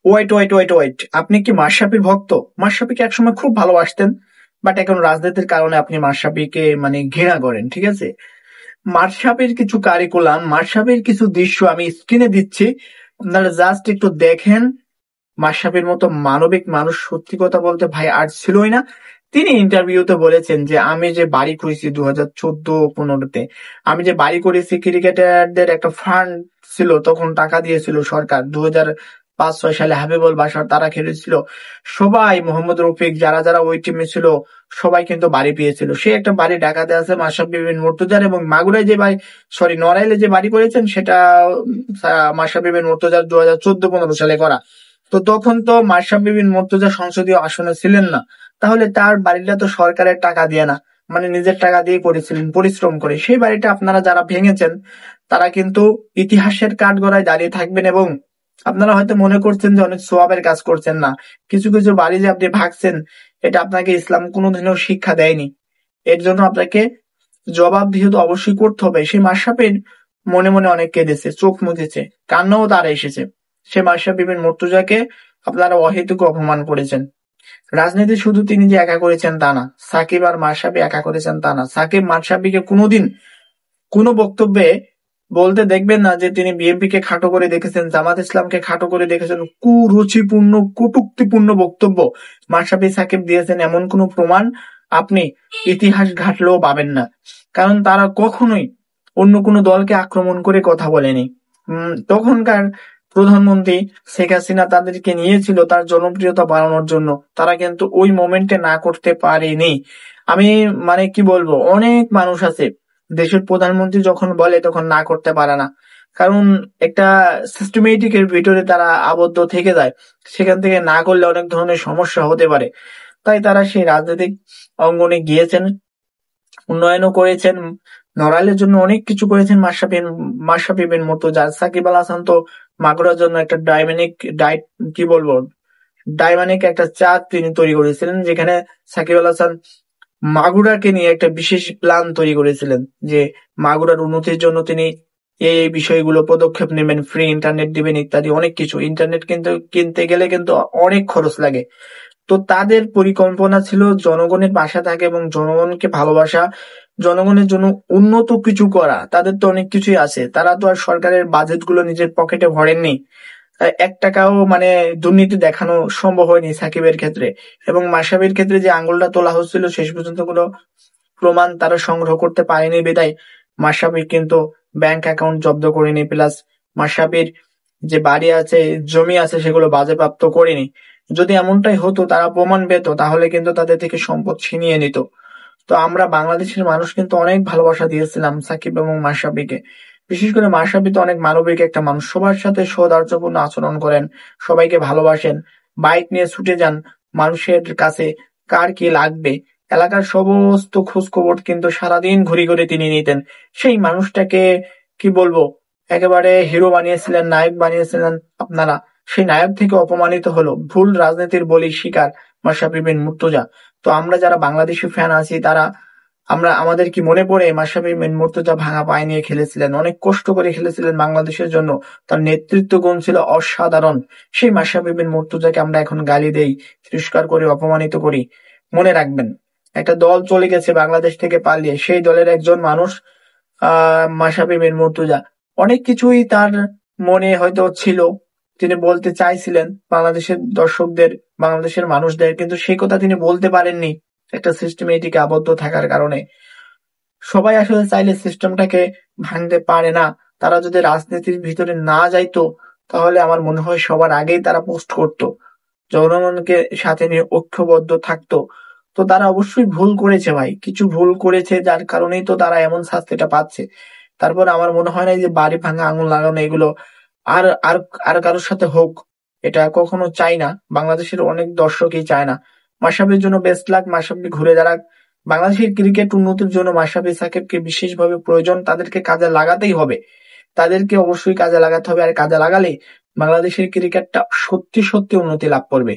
Wait wait wait wait, আপনি কি মাশরাফির ভক্ত? মাশরাফিকে একসময় খুব ভালোবাসতেন, বাট এখন রাজনীতির কারণে আপনি মাশরাফিকে মানে ঘৃণা করেন, ঠিক আছে? মাশরাফির কিছু কারিকুলাম, মাশরাফির কিছু দৃশ্য আমি স্ক্রিনে দিচ্ছি, আপনারা জাস্ট একটু দেখেন। মাশরাফির মতো মানবিক মানুষ সত্যি কথা বলতে ভাই আর ছিলই না। তিনি ইন্টারভিউতে বলেছেন যে আমি যে বাড়ি করেছি 2014-15-তে, আমি যে বাড়ি করেছি, ক্রিকেটারদের একটা ফান্ড ছিল, তখন টাকা দিয়েছিল সরকার। 2005-6 সালে হাবিবুল বাশার তারা খেলেছিল, সবাই মোহাম্মদ রফিক যারা যারা ওই টিমে ছিল সবাই কিন্তু বাড়ি পেয়েছিল। সে একটা বাড়ি ঢাকাতে আছে মাশরাফি বিন মুর্তজার, এবং মাগুরায় যে বাড়ি, সরি নড়াইলে যে বাড়ি করেছেন সেটা মাশরাফি বিন মুর্তজার 2014-15 সালে করা। তো তখন তো মাশরাফি বিন মুর্তজা সংসদীয় আসনে ছিলেন না, তাহলে তার বাড়িটা তো সরকারের টাকা দিয়ে না, মানে নিজের টাকা দিয়ে করেছিলেন পরিশ্রম করে। সেই বাড়িটা আপনারা যারা ভেঙেছেন তারা কিন্তু ইতিহাসের কাঠগড়ায় দাঁড়িয়ে থাকবেন, এবং আপনারা হয়তো মনে করছেন যে অনেক সোয়াবের কাজ করছেন না। কিছু কিছু বাড়ি যে আপনি ভাগছেন, এটা আপনাকে ইসলাম কোনোদিনও শিক্ষা দেয়নি। এর জন্য আপনাকে জবাবদিহি তো অবশ্যই করতে হবে। সেই মাশরাফির মনে মনে অনেক কেঁদেছে, চোখ মুছেছে, কান্নাও তার এসেছে। সে মাশরাফি বিন মুর্তজাকে আপনারা অহেতুক অপমান করেছেন। রাজনীতি শুধু তিনি যে একা করেছেন তা না, সাকিব আর মাশরাফি একা করেছেন তা না। সাকিব মাশরাফিকে কোনোদিন কোনো বক্তব্যে বলতে দেখবেন না যে তিনি বিএনপি কে খাটো করে দেখেছেন, জামাত ইসলামকে খাটো করে দেখেছেন। কুরুচিপূর্ণ কটূক্তিপূর্ণ বক্তব্য মাশরাফি সাকিব দিয়েছেন এমন কোনো প্রমাণ আপনি ইতিহাস ঘাটলেও পাবেন না। কারণ তারা কখনোই অন্য কোনো দলকে আক্রমণ করে কথা বলেনি। তখনকার প্রধানমন্ত্রী শেখ হাসিনা তাদেরকে নিয়েছিল তার জনপ্রিয়তা বাড়ানোর জন্য, তারা কিন্তু ওই মোমেন্টে না করতে পারেনি। আমি মানে কি বলবো, অনেক মানুষ আছে দেশের প্রধানমন্ত্রী যখন বলে তখন না করতে পারে না, কারণ একটা সিস্টেমেটিক এর ভিতরে তারা আবদ্ধ থেকে যায়। সেখান থেকে না করলে অনেক ধরনের সমস্যা হতে পারে, তাই তারা সেই রাজনৈতিক অঙ্গনে গিয়েছেন, উন্নয়নও করেছেন, নড়াইলের জন্য অনেক কিছু করেছেন মাশরাফি বিন মুর্তজা। সাকিব আল হাসান তো মাগুরার জন্য একটা কি বলবো, ডাইনামিক একটা চাঁদ তিনি তৈরি করেছিলেন, যেখানে সাকিব আল হাসান মাগুরাকে নিয়ে একটা বিশেষ প্ল্যান তৈরি করেছিলেন যে মাগুরার উন্নতির জন্য তিনি এই বিষয়গুলো পদক্ষেপ নেবেন, ফ্রি ইন্টারনেট দিবেন ইত্যাদি অনেক কিছু। ইন্টারনেট কিন্তু কিনতে গেলে কিন্তু অনেক খরচ লাগে। তো তাদের পরিকল্পনা ছিল জনগণের পাশে থাকা এবং জনগণকে ভালোবাসা, জনগণের জন্য উন্নত কিছু করা। তাদের তো অনেক কিছুই আছে, তারা তো আর সরকারের বাজেট গুলো নিজের পকেটে ভরেননি। 1 টাকাও মানে দুর্নীতি দেখানো সম্ভব হয়নি সাকিবের ক্ষেত্রে। এবং মাশরাফির ক্ষেত্রে যে আঙুলটা তোলা হচ্ছিল শেষ পর্যন্ত কোনো প্রমাণ তারা সংগ্রহ করতে পারেনি বিধায় মাশরাফির কিন্তু ব্যাংক অ্যাকাউন্ট জব্দ করেনি, প্লাস মাশরাফির যে বাড়ি আছে জমি আছে সেগুলো বাজেয়াপ্ত করেনি। যদি এমনটাই হতো, তারা প্রমাণ পেত, তাহলে কিন্তু তাদের থেকে সম্পদ ছিনিয়ে নিত। তো আমরা বাংলাদেশের মানুষ কিন্তু অনেক ভালোবাসা দিয়েছিলাম সাকিব এবং মাশরাফিকে। বিশেষ করে মাশরাফি তো অনেক মানবিক একটা মানুষ, সবার সাথে সৌহার্দ্যপূর্ণ আচরণ করেন, সবাইকে ভালোবাসেন, বাইক নিয়ে ছুটে যান মানুষের কাছে, কার কি লাগবে এলাকার সমস্ত খোঁজ খবর কিন্তু সারাদিন ঘুরে ঘুরে তিনি নিতেন। সেই মানুষটাকে কি বলবো, একেবারে হিরো বানিয়েছিলেন, নায়ক বানিয়েছিলেন আপনারা। সেই নায়ক থেকে অপমানিত হলো, ভুল রাজনীতির বলি শিকার মাশরাফি বিন মুর্তজা। তো আমরা যারা বাংলাদেশি ফ্যান আছি তারা, আমাদের কি মনে পড়ে মাশরাফি বিন মুর্তজা ভাঙা পায়ে নিয়ে খেলেছিলেন, অনেক কষ্ট করে খেলেছিলেন বাংলাদেশের জন্য, তার নেতৃত্ব গুণ ছিল অসাধারণ। সেই মাশরাফি বিন মুর্তজাকে আমরা এখন গালি দেই, তিরস্কার করি, অপমানিত করি। মনে রাখবেন, একটা দল চলে গেছে বাংলাদেশ থেকে পালিয়ে, সেই দলের একজন মানুষ মাশরাফি বিন মুর্তজা। অনেক কিছুই তার মনে হয়তো ছিল, তিনি বলতে চাইছিলেন বাংলাদেশের দর্শকদের, বাংলাদেশের মানুষদের, কিন্তু সেই কথা তিনি বলতে পারেননি একটা সিস্টেমেটিক আবদ্ধ থাকার কারণে। সবাই আসলে চাইলে সিস্টেমটাকে ভাঙতে পারে না। তারা যদি রাজনীতির ভিতরে না যাইতো, তাহলে আমার মনে হয় সবার আগেই তারা পোস্ট করতো, জনগণকে সাথে নিয়ে ঐক্যবদ্ধ থাকতো। তো তারা অবশ্যই ভুল করেছে ভাই, কিছু ভুল করেছে, যার কারণেই তো তারা এমন শাস্তিটা পাচ্ছে। তারপর আমার মনে হয় না যে বাড়ি ভাঙা আঙুল লাগানো এগুলো আর আর আর কারোর সাথে হোক, এটা কখনো চাই না, বাংলাদেশের অনেক দর্শকই চায় না। মাশরাফির জন্য বেস্ট লাক, মাশরাফি ঘুরে দাঁড়াক। বাংলাদেশের ক্রিকেট উন্নতির জন্য মাশরাফি সাকিবকে বিশেষভাবে প্রয়োজন, তাদেরকে কাজে লাগাতেই হবে, তাদেরকে অবশ্যই কাজে লাগাতে হবে। আর কাজে লাগালেই বাংলাদেশের ক্রিকেটটা সত্যি সত্যি উন্নতি লাভ করবে।